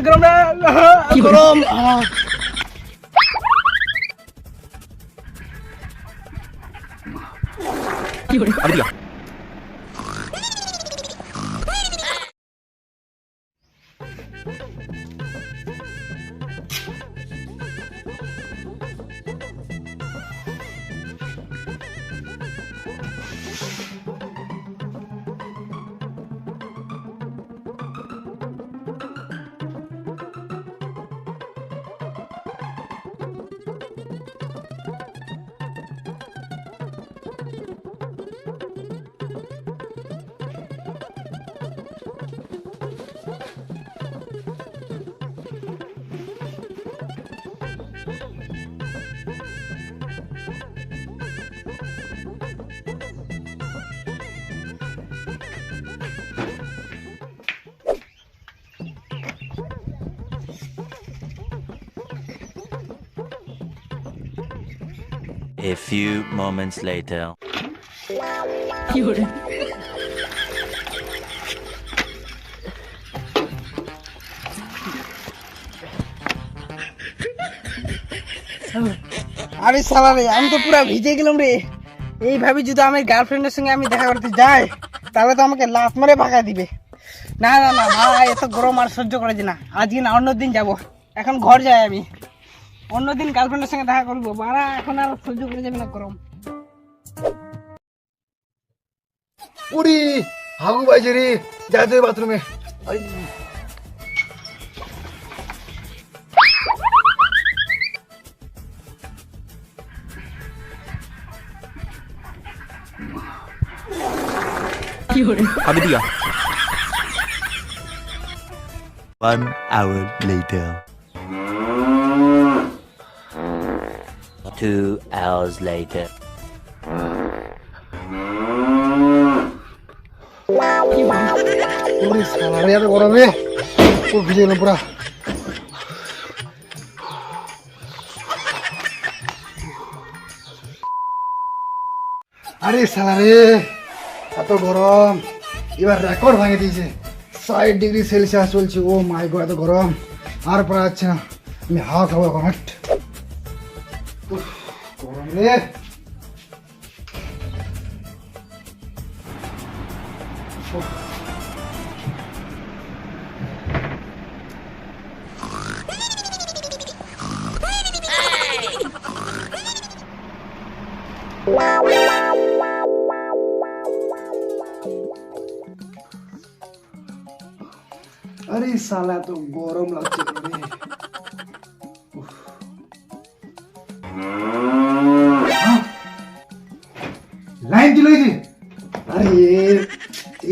গরম রে, গরম। A few moments later. আরে শালা রে, আমি তো পুরো ভিজে গেলাম রে। এইভাবে যদি আমার গার্লফ্রেন্ডের সঙ্গে আমি দেখা করতে যাই, তাহলে তো আমাকে লাফ মেরে ভাগা দিবে। না না না ভাই, এত গরম আর সহ্য করা যায় না। আজকে না, অন্যদিন যাব। এখন ঘর যাই আমি, অন্যদিন গার্লফ্রেন্ডের সঙ্গে দেখা করবো। বাড়া, এখন আর সহ্য করা যাবে না গরম। উড়ি হাগু বাইছে রে, যাইতে বাথরুমে। अभी दिया 1 hour later 2 hours later উড়ি শালা রে, এত গরমে পুরো ভিজে গেলাম পুরা। আরে শালা রে, এত গরম, এবার রেকর্ড ভাঙে দিয়েছে। 60 ডিগ্রি সেলসিয়াস চলছে। ও মাই গড, এত গরম আর পড়া যাচ্ছে না। আমি হাওয়া খাবো এখন। হাট। উফ, গরম রে। উফ। আরে শালা, তো গরম লাগছে রে। লাইন চলে গেছে। আরে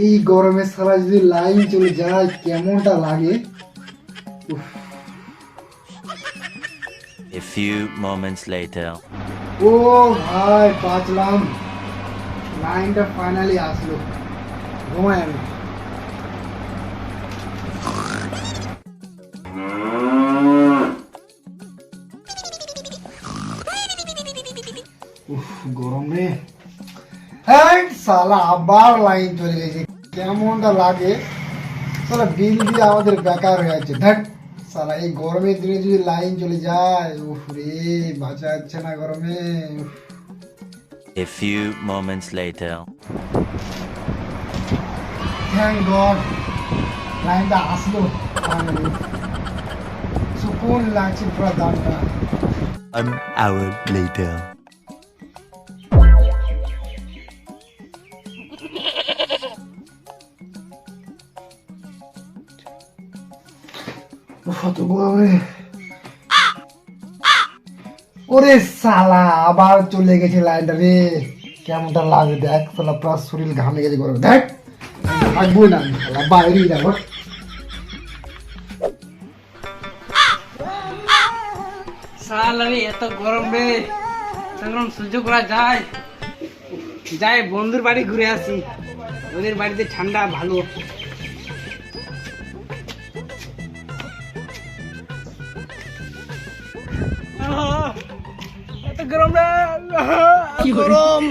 এই গরমে শালা যদি লাইন চলে যায় কেমনটা লাগে। A few moments later ও ভাই, বাঁচলাম, লাইনটা ফাইনালি আসলো। ঘুমাই আমি। উফ, গরম রে। হ্যাঁ শালা, আবার লাইন চলে গেছে, কেমনটা লাগে। শালা বিল দিয়ে আমাদের বেকার হয়ে যাচ্ছে। ধ্যাট শালা, এই গরমের দিনে যদি লাইন চলে যায়, উফ রে, বাঁচা যাচ্ছে না গরমে। A few moments later thank god, লাইনটা আসলো। সুকুন লাগছে পুরো দামটা। 1 hour later কত গরম রে। ওরে শালা, আবার চলে গেছে লাইনটা রে। কেমনটা লাগে দেখ শালা, পুরো শরীর ঘামে গেছে গরম। দেখ থাকবো না আমি, শালা বাইরেই যাবো। শালা রে, এত গরম রে, গরম সহ্য করা যায়? যাই বন্ধুর বাড়ি ঘুরে আসি, ওদের বাড়িতে ঠান্ডা ভালো। এত গরম রে, গরম।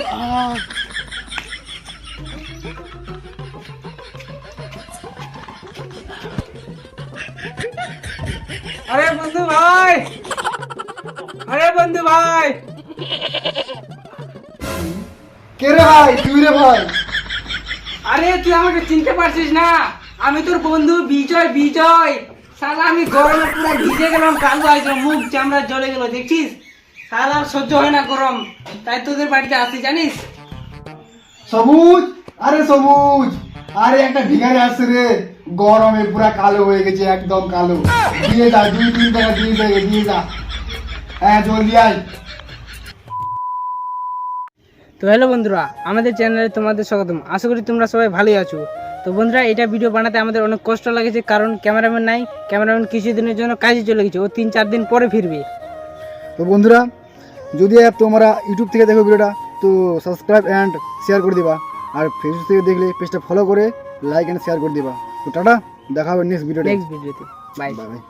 আরে বন্ধু ভাই, আরে বন্ধু ভাই, কে রে ভাই? তুই রে ভাই? আরে তুই আমাকে চিনতে পারছিস না? আমি তোর বন্ধু বিজয়। বিজয় শালা, আমি গরমে পুরো ভিজে গেলাম, কালো হয়ে গেলাম, মুখ চামড়া জ্বলে গেল, দেখছিস? শালা আর সহ্য হয় না গরম, তাই তোদের বাড়িতে আসি, জানিস? সবুজ, আরে সবুজ, আরে একটা ভিখারি আসছে রে, গরমে পুরা কালো হয়ে গেছে, একদম কালো। দিয়ে যা, 2-3 টাকা দিয়ে যা। হ্যাঁ জলদি আয়। তো হ্যালো বন্ধুরা, আমাদের চ্যানেলে তোমাদের স্বাগতম। আশা করি তোমরা সবাই ভালোই আছো। তো বন্ধুরা, এটা ভিডিও বানাতে আমাদের অনেক কষ্ট লাগেছে, কারণ ক্যামেরাম্যান নাই। ক্যামেরাম্যান কিছুদিনের জন্য কাজে চলে গেছে, ও 3-4 দিন পরে ফিরবে। তো বন্ধুরা, যদি তোমরা ইউটিউব থেকে দেখো ভিডিওটা, তো সাবস্ক্রাইব অ্যান্ড শেয়ার করে দিবা। আর ফেসবুক থেকে দেখলে পেজটা ফলো করে লাইক অ্যান্ড শেয়ার করে দিবা। তো টাটা, দেখা হবে নেক্সট ভিডিওতে। নেক্সট ভিডিওতে বাই। বাই।